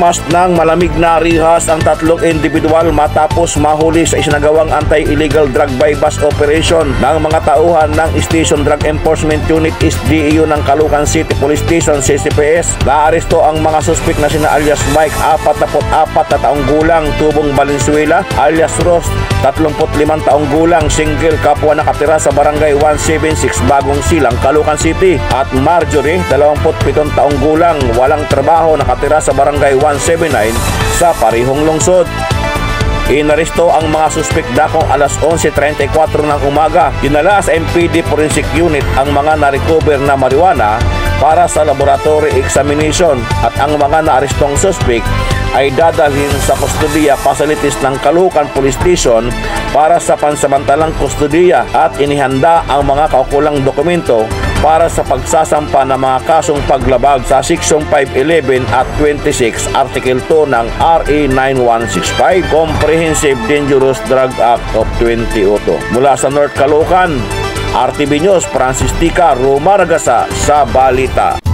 Binimas ng malamig na rihas ang tatlong individual matapos mahuli sa isinagawang anti-illegal drug bypass operation ng mga tauhan ng Station Drug Enforcement Unit SDEU ng Caloocan City Police Station CCPS. Naaresto ang mga suspek na sina alias Mike, 44 na taong gulang, tubong Valenzuela, alias Ross, 35 taong gulang, single, kapwa nakatira sa barangay 176 Bagong Silang, Caloocan City, at Marjorie, 27 taong gulang, walang trabaho, nakatira sa barangay 179 sa parehong lungsod. Inaresto ang mga suspek dakong alas 11:34 ng umaga. Dinala sa MPD Forensic Unit ang mga na-recover na marijuana para sa laboratory examination, at ang mga naarestong suspek ay dadalhin sa kustodiya facilities ng Caloocan Police Station para sa pansamantalang kustodiya, at inihanda ang mga kaukulang dokumento para sa pagsasampa ng mga kasong paglabag sa Section 511 at 26 Article 2 ng RA 9165 Comprehensive Dangerous Drug Act of 2008. Mula sa North Caloocan, RTV News, Francis Tica, Romaragasa sa balita.